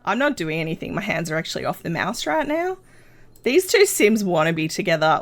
I'm not doing anything. My hands are actually off the mouse right now. These two Sims want to be together.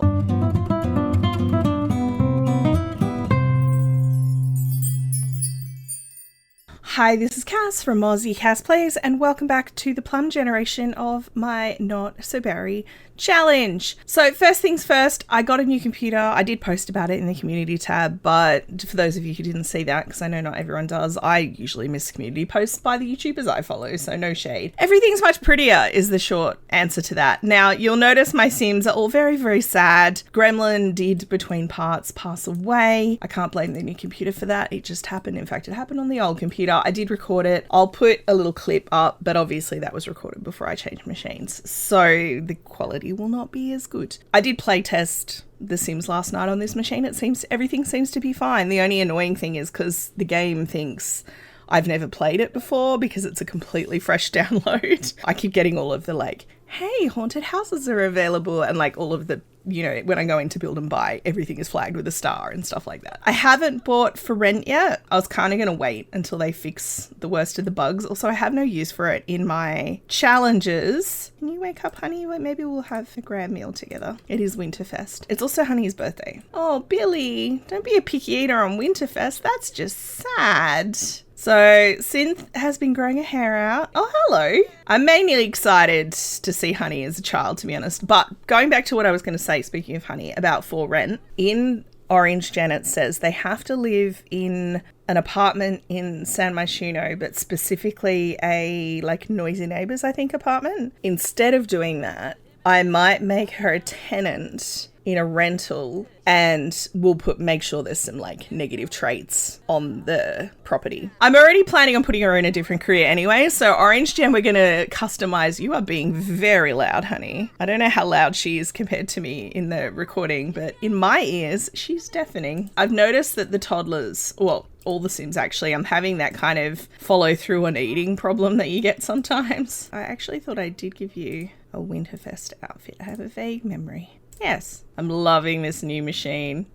Hi, this is Cass from Aussie Cass Plays, and welcome back to the Plum generation of my Not So Berry challenge. So first things first, I got a new computer. I did post about it in the community tab, but for those of you who didn't see that, because I know not everyone does, I usually miss community posts by the YouTubers I follow, so no shade. Everything's much prettier is the short answer to that. Now, you'll notice my Sims are all very, very sad. Gremlin did, between parts, pass away. I can't blame the new computer for that. It just happened. In fact, it happened on the old computer. I did record it. I'll put a little clip up, but obviously that was recorded before I changed machines, so the quality will not be as good. I did play test The Sims last night on this machine. Everything seems to be fine. The only annoying thing is because the game thinks I've never played it before because it's a completely fresh download. I keep getting all of the like, hey, haunted houses are available, and like all of the, you know, when I go in to build and buy, everything is flagged with a star and stuff like that. I haven't bought For Rent yet. I was kind of going to wait until they fix the worst of the bugs. Also, I have no use for it in my challenges. Can you wake up, honey? Maybe we'll have a grand meal together. It is Winterfest. It's also Honey's birthday. Oh, Billy, don't be a picky eater on Winterfest. That's just sad. So Synth has been growing her hair out. Oh, hello. I'm mainly excited to see Honey as a child, to be honest. But going back to what I was going to say, speaking of Honey, about For Rent, in Orange Janet says they have to live in an apartment in San Myshuno, but specifically a like noisy neighbours, I think, apartment. Instead of doing that, I might make her a tenant in a rental, and we'll make sure there's some like negative traits on the property. I'm already planning on putting her in a different career anyway, so Orange Gem, we're gonna customize. You are being very loud, honey. I don't know how loud she is compared to me in the recording, but in my ears, she's deafening. I've noticed that the toddlers, well, all the Sims actually, I'm having that kind of follow through on eating problem that you get sometimes. I actually thought I did give you a Winterfest outfit. I have a vague memory. Yes, I'm loving this new machine.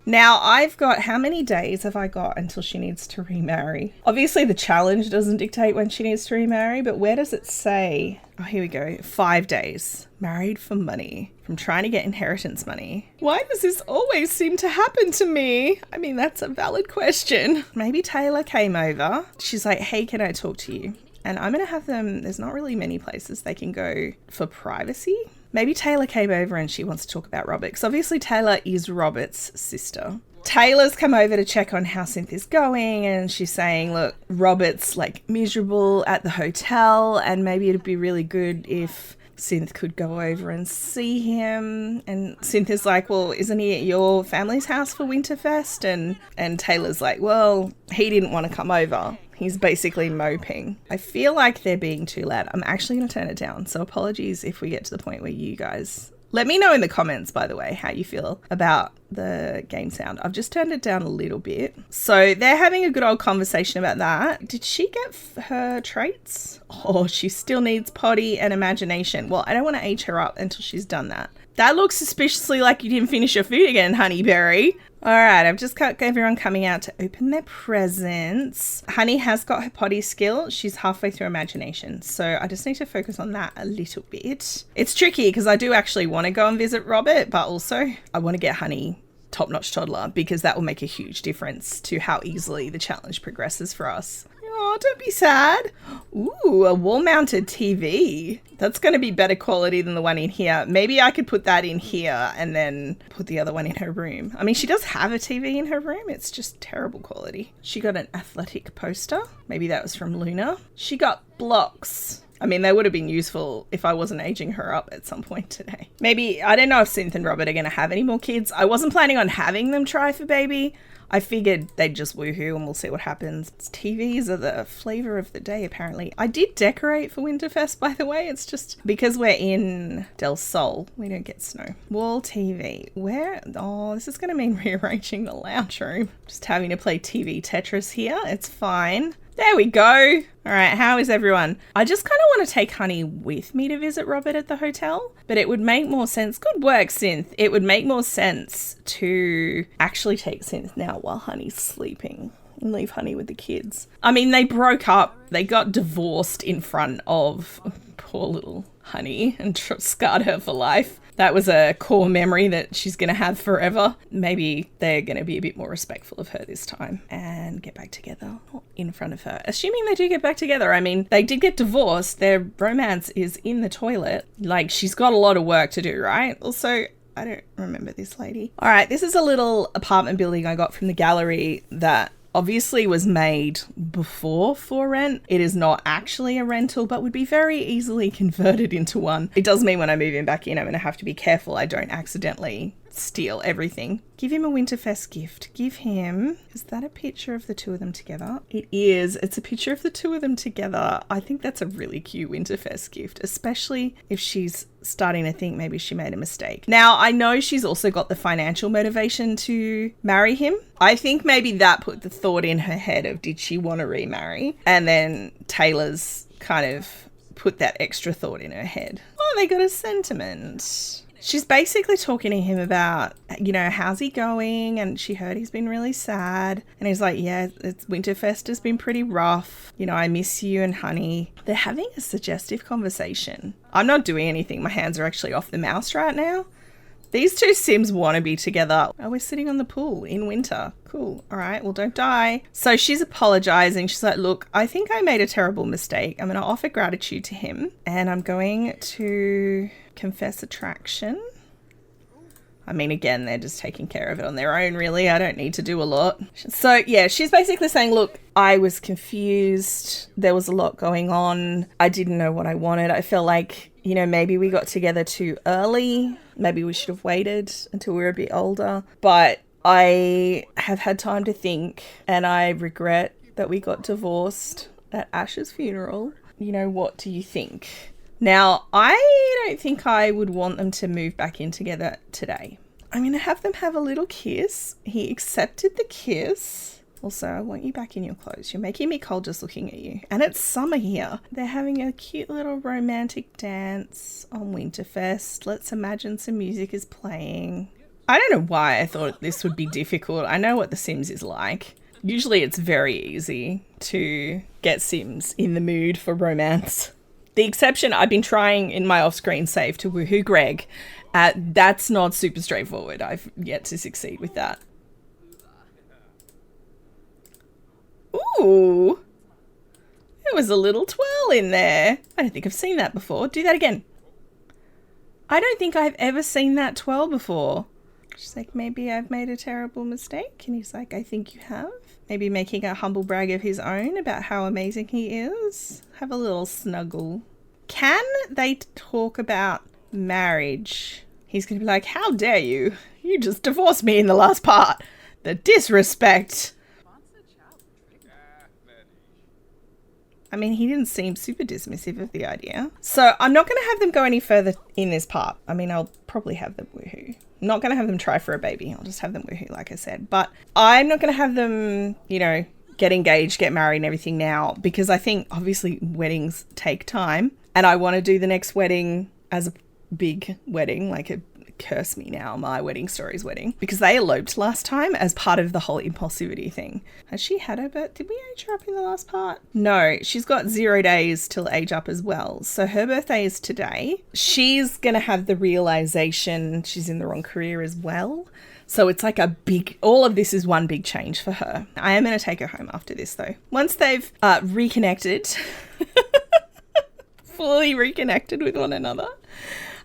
Now I've got, how many days have I got until she needs to remarry? Obviously the challenge doesn't dictate when she needs to remarry, but where does it say? Oh, here we go. 5 days. Married for money. From trying to get inheritance money. Why does this always seem to happen to me? I mean, that's a valid question. Maybe Taylor came over. She's like, hey, can I talk to you? And I'm going to have them, there's not really many places they can go for privacy. Maybe Taylor came over and she wants to talk about Robert, because obviously Taylor is Robert's sister. Taylor's come over to check on how Synth is going, and she's saying, look, Robert's like miserable at the hotel, and maybe it'd be really good if Synth could go over and see him. And Synth is like, well, isn't he at your family's house for Winterfest? And Taylor's like, well, he didn't want to come over. He's basically moping. I feel like they're being too loud. I'm actually going to turn it down. So apologies if we get to the point where you guys... Let me know in the comments, by the way, how you feel about the game sound. I've just turned it down a little bit. So they're having a good old conversation about that. Did she get her traits? Oh, she still needs potty and imagination. Well, I don't want to age her up until she's done that. That looks suspiciously like you didn't finish your food again, Honeyberry. All right, I've just got everyone coming out to open their presents. Honey has got her potty skill. She's halfway through imagination. So I just need to focus on that a little bit. It's tricky because I do actually want to go and visit Robert, but also I want to get Honey top-notch toddler because that will make a huge difference to how easily the challenge progresses for us. Oh, don't be sad. Ooh, a wall-mounted TV. That's going to be better quality than the one in here. Maybe I could put that in here and then put the other one in her room. I mean, she does have a TV in her room. It's just terrible quality. She got an athletic poster. Maybe that was from Luna. She got blocks. I mean, they would have been useful if I wasn't aging her up at some point today. Maybe, I don't know if Synth and Robert are going to have any more kids. I wasn't planning on having them try for baby. I figured they'd just woohoo and we'll see what happens. TVs are the flavour of the day, apparently. I did decorate for Winterfest, by the way. It's just because we're in Del Sol, we don't get snow. Wall TV. Where? Oh, this is going to mean rearranging the lounge room. Just having to play TV Tetris here. It's fine. There we go. All right, how is everyone? I just kind of want to take Honey with me to visit Robert at the hotel, but it would make more sense. Good work, Synth. It would make more sense to actually take Synth now while Honey's sleeping. and leave Honey with the kids. I mean, they broke up. They got divorced in front of poor little Honey and scarred her for life. That was a core memory that she's going to have forever. Maybe they're going to be a bit more respectful of her this time and get back together in front of her. Assuming they do get back together. I mean, they did get divorced. Their romance is in the toilet. Like, she's got a lot of work to do, right? Also, I don't remember this lady. All right, this is a little apartment building I got from the gallery that obviously was made before for rent. It is not actually a rental, but would be very easily converted into one. It does mean when I move him back in, I'm going to have to be careful I don't accidentally steal everything. Give him a Winterfest gift. Give him... Is that a picture of the two of them together? It is. It's a picture of the two of them together. I think that's a really cute Winterfest gift, especially if she's starting to think maybe she made a mistake. Now, I know she's also got the financial motivation to marry him. I think maybe that put the thought in her head of did she want to remarry? And then Taylor's kind of put that extra thought in her head. Oh, they got a sentiment. She's basically talking to him about, you know, how's he going? And she heard he's been really sad. And he's like, yeah, Winterfest has been pretty rough. You know, I miss you and Honey. They're having a suggestive conversation. I'm not doing anything. My hands are actually off the mouse right now. These two Sims want to be together. Oh, we're sitting on the pool in winter. Cool. All right. Well, don't die. So she's apologizing. She's like, look, I think I made a terrible mistake. I'm going to offer gratitude to him. And I'm going to confess attraction. I mean, again, they're just taking care of it on their own, really. I don't need to do a lot. So, yeah, she's basically saying, look, I was confused. There was a lot going on. I didn't know what I wanted. I felt like, you know, maybe we got together too early. Maybe we should have waited until we were a bit older. But I have had time to think, and I regret that we got divorced at Ash's funeral. You know, what do you think? Now, I don't think I would want them to move back in together today. I'm going to have them have a little kiss. He accepted the kiss. Also, I want you back in your clothes. You're making me cold just looking at you. And it's summer here. They're having a cute little romantic dance on Winterfest. Let's imagine some music is playing. I don't know why I thought this would be difficult. I know what The Sims is like. Usually it's very easy to get Sims in the mood for romance. The exception, I've been trying in my off-screen save to woohoo Greg. That's not super straightforward. I've yet to succeed with that. Ooh. There was a little twirl in there. I don't think I've seen that before. Do that again. I don't think I've ever seen that twirl before. She's like, maybe I've made a terrible mistake. And he's like, I think you have. Maybe making a humble brag of his own about how amazing he is. Have a little snuggle. Can they talk about marriage? He's going to be like, how dare you? You just divorced me in the last part. The disrespect. I mean, he didn't seem super dismissive of the idea. So I'm not going to have them go any further in this part. I mean, I'll probably have them woohoo. I'm not going to have them try for a baby. I'll just have them woohoo, like I said. But I'm not going to have them, you know, get engaged, get married and everything now, because I think obviously weddings take time. And I want to do the next wedding as a big wedding, like a curse me now, my wedding story's wedding, because they eloped last time as part of the whole impulsivity thing. Has she had her birth? Did we age her up in the last part? No, she's got 0 days till age up as well. So her birthday is today. She's going to have the realization she's in the wrong career as well. So it's like a big, all of this is one big change for her. I am going to take her home after this though. Once they've reconnected, fully reconnected with one another,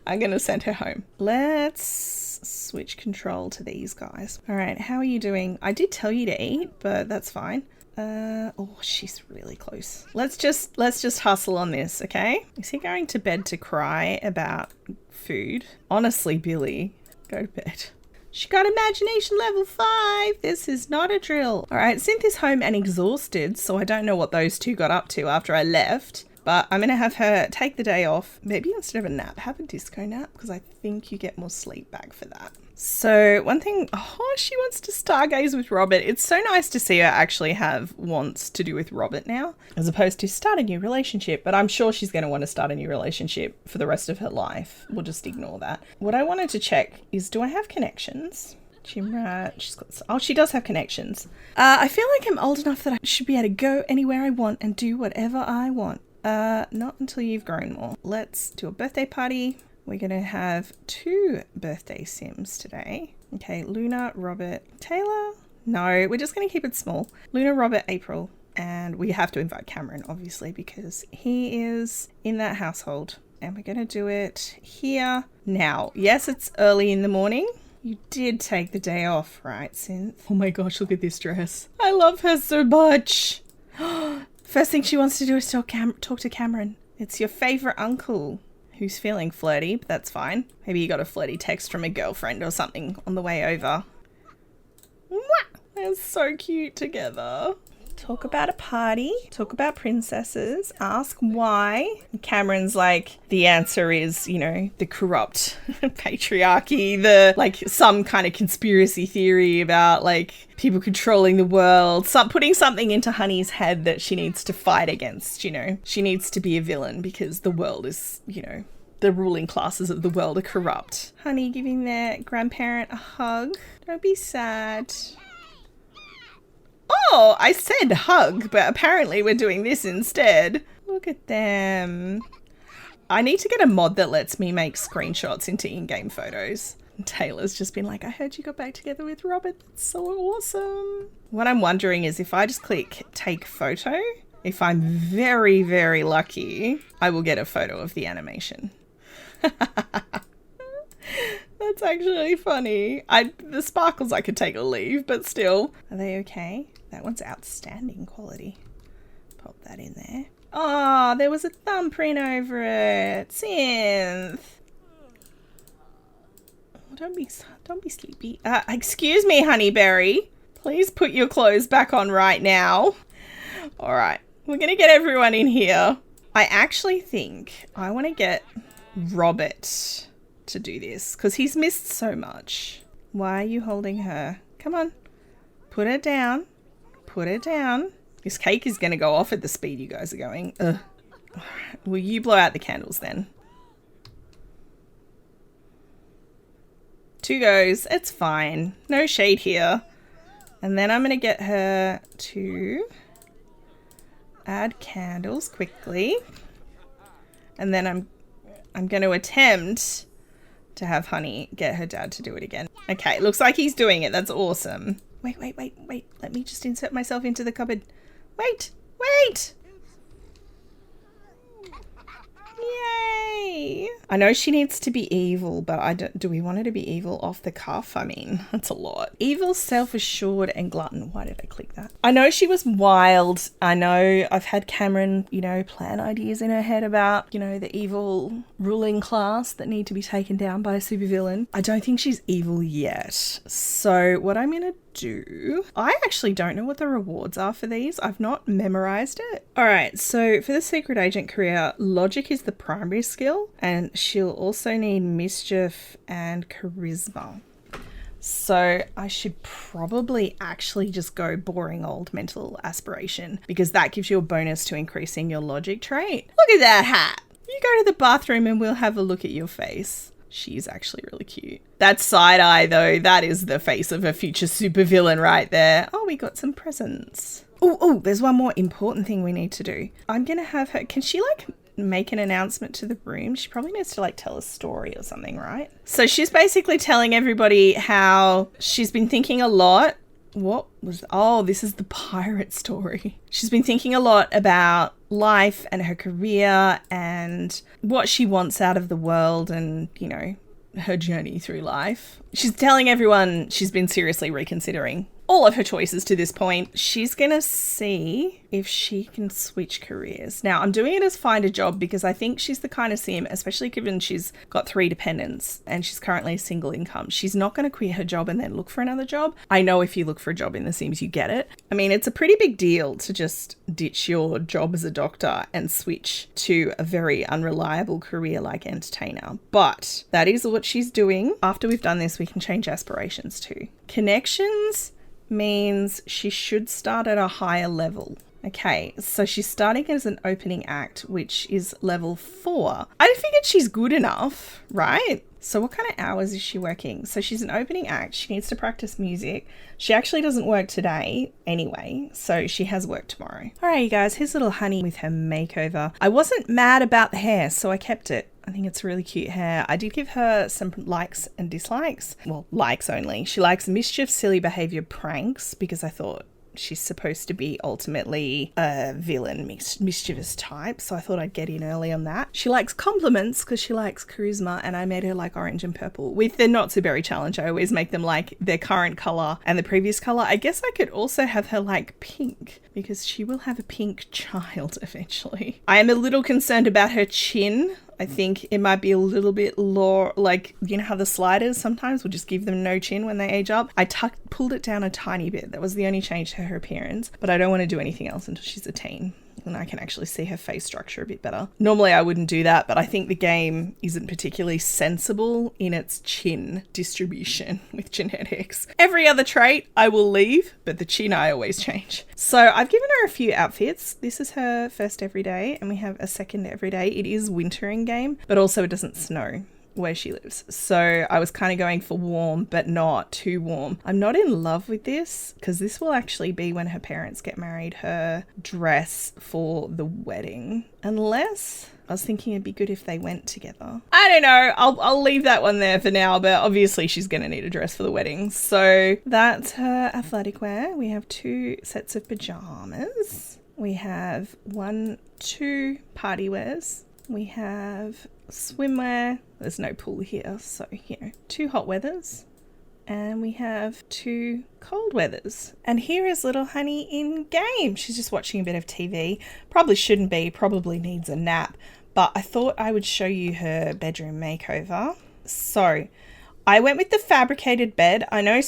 I'm going to send her home. Let's switch control to these guys. All right, how are you doing? I did tell you to eat, but that's fine. Oh, she's really close. Let's just hustle on this, okay? Is he going to bed to cry about food? Honestly, Billy, go to bed. She got imagination level 5. This is not a drill. All right, Synth is home and exhausted, so I don't know what those two got up to after I left. But I'm going to have her take the day off. Maybe instead of a nap, have a disco nap, because I think you get more sleep back for that. So one thing, oh, she wants to stargaze with Robert. It's so nice to see her actually have wants to do with Robert now, as opposed to start a new relationship. But I'm sure she's going to want to start a new relationship for the rest of her life. We'll just ignore that. What I wanted to check is, do I have connections? Gym rat. She's got. Oh, she does have connections. I feel like I'm old enough that I should be able to go anywhere I want and do whatever I want. Not until you've grown more. Let's do a birthday party. We're going to have 2 birthday sims today. Okay, Luna, Robert, Taylor. No, we're just going to keep it small. Luna, Robert, April. And we have to invite Cameron, obviously, because he is in that household. And we're going to do it here now. Yes, it's early in the morning. You did take the day off, right, Synth? Oh my gosh, look at this dress. I love her so much. First thing she wants to do is talk to Cameron. It's your favourite uncle who's feeling flirty, but that's fine. Maybe you got a flirty text from a girlfriend or something on the way over. Mwah! They're so cute together. Talk about a party, talk about princesses, ask why. Cameron's like, the answer is, you know, the corrupt patriarchy, some kind of conspiracy theory about like people controlling the world, putting something into Honey's head that she needs to fight against, you know. She needs to be a villain because the world is, you know, the ruling classes of the world are corrupt. Honey giving their grandparent a hug. Don't be sad. Oh, I said hug, but apparently we're doing this instead. Look at them. I need to get a mod that lets me make screenshots into in-game photos. Taylor's just been like, I heard you got back together with Robert. That's so awesome. What I'm wondering is if I just click take photo, if I'm very, very lucky, I will get a photo of the animation. That's actually funny. The sparkles I could take or leave, but still. Are they okay? That one's outstanding quality. Pop that in there. Oh, there was a thumbprint over it. Synth. Oh, don't be sleepy. Excuse me, Honeyberry. Please put your clothes back on right now. All right, we're gonna get everyone in here. I actually think I want to get Robert to do this because he's missed so much. Why are you holding her? Come on, put her down. Put her down. This cake is going to go off at the speed you guys are going. Ugh. Will you blow out the candles then? 2 goes. It's fine. No shade here. And then I'm going to get her to add candles quickly. And then I'm going to attempt to have Honey get her dad to do it again. Okay, looks like he's doing it. That's awesome. Wait. Let me just insert myself into the cupboard. Wait. Yay. I know she needs to be evil, but do we want her to be evil off the cuff? I mean, that's a lot. Evil, self-assured, and glutton. Why did I click that? I know she was wild. I know I've had Cameron, you know, plan ideas in her head about, you know, the evil ruling class that need to be taken down by a supervillain. I don't think she's evil yet. So what I'm going to do, I actually don't know what the rewards are for these. I've not memorized it. All right, so for the secret agent career, logic is the primary skill, and she'll also need mischief and charisma. So I should probably actually just go boring old mental aspiration because that gives you a bonus to increasing your logic trait. Look at that hat. You go to the bathroom and we'll have a look at your face. She's actually really cute. That side eye though, that is the face of a future supervillain right there. Oh, we got some presents. Oh, there's one more important thing we need to do. I'm gonna have her, can she like make an announcement to the room? She probably needs to like tell a story or something, right? So she's basically telling everybody how she's been thinking a lot. This is the pirate story. She's been thinking a lot about life and her career and what she wants out of the world and, you know, her journey through life. She's telling everyone she's been seriously reconsidering all of her choices to this point. She's gonna see if she can switch careers. Now, I'm doing it as find a job because I think she's the kind of sim, especially given she's got 3 dependents and she's currently single income. She's not going to quit her job and then look for another job. I know if you look for a job in The Sims, you get it. I mean, it's a pretty big deal to just ditch your job as a doctor and switch to a very unreliable career like entertainer. But that is what she's doing. After we've done this, we can change aspirations too. Connections means she should start at a higher level. Okay, so she's starting as an opening act, which is level 4. I figured she's good enough, right? So what kind of hours is she working? So she's an opening act. She needs to practice music. She actually doesn't work today anyway, so she has work tomorrow. All right, you guys, here's little Honey with her makeover. I wasn't mad about the hair, so I kept it. I think it's really cute hair. I did give her some likes and dislikes. Well, likes only. She likes mischief, silly behavior, pranks, because I thought she's supposed to be ultimately a villain, mischievous type, so I thought I'd get in early on that. She likes compliments because she likes charisma, and I made her like orange and purple. With the Not So Berry challenge, I always make them like their current colour and the previous colour. I guess I could also have her like pink, because she will have a pink child eventually. I am a little concerned about her chin. I think it might be a little bit low, like, you know how the sliders sometimes will just give them no chin when they age up? I pulled it down a tiny bit. That was the only change to her appearance, but I don't want to do anything else until she's a teen and I can actually see her face structure a bit better. Normally I wouldn't do that, but I think the game isn't particularly sensible in its chin distribution with genetics. Every other trait I will leave, but the chin I always change. So I've given her a few outfits. This is her first everyday, and we have a second everyday. It is winter in game, but also it doesn't snow where she lives. So I was kind of going for warm, but not too warm. I'm not in love with this because this will actually be when her parents get married, her dress for the wedding. Unless I was thinking it'd be good if they went together. I don't know. I'll leave that one there for now, but obviously she's going to need a dress for the wedding. So that's her athletic wear. We have 2 sets of pajamas. We have 2 party wears. We have swimwear. There's no pool here, so 2 hot weathers, and we have 2 cold weathers. And here is little Honey in game. She's just watching a bit of TV. Probably shouldn't be, probably needs a nap, but I thought I would show you her bedroom makeover. So I went with the fabricated bed. I know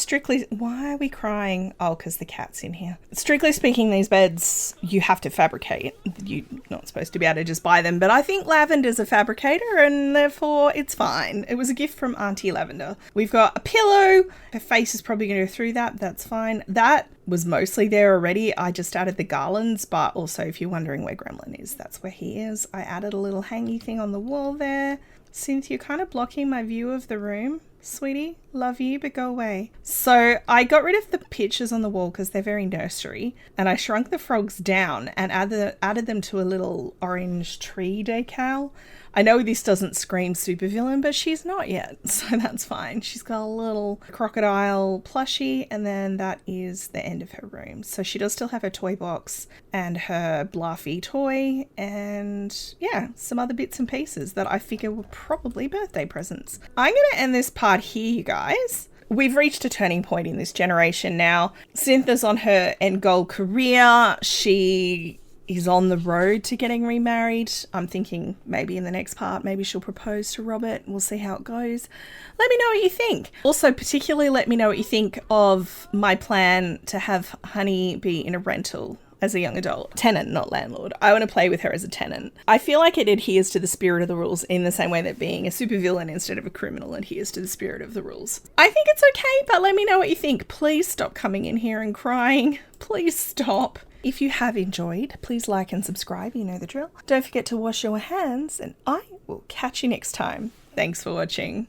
why are we crying? Oh, because the cat's in here. Strictly speaking, these beds, you have to fabricate. You're not supposed to be able to just buy them, but I think Lavender's a fabricator and therefore it's fine. It was a gift from Auntie Lavender. We've got a pillow. Her face is probably going to go through that. That's fine. That was mostly there already. I just added the garlands, but also if you're wondering where Gremlin is, that's where he is. I added a little hangy thing on the wall there. Cynthia, you're kind of blocking my view of the room. Sweetie, love you, but go away. So I got rid of the pictures on the wall because they're very nursery, and I shrunk the frogs down and added them to a little orange tree decal. I know this doesn't scream supervillain, but she's not yet, so that's fine. She's got a little crocodile plushie, and then that is the end of her room. So she does still have her toy box and her Bluffy toy and some other bits and pieces that I figure were probably birthday presents. I'm going to end this part here, you guys. We've reached a turning point in this generation now. Cynthia's on her end goal career. She is on the road to getting remarried. I'm thinking maybe in the next part, maybe she'll propose to Robert. We'll see how it goes. Let me know what you think. Also, particularly let me know what you think of my plan to have Honey be in a rental as a young adult. Tenant, not landlord. I want to play with her as a tenant. I feel like it adheres to the spirit of the rules in the same way that being a supervillain instead of a criminal adheres to the spirit of the rules. I think it's okay, but let me know what you think. Please stop coming in here and crying. Please stop. If you have enjoyed, please like and subscribe. You know the drill. Don't forget to wash your hands, and I will catch you next time. Thanks for watching.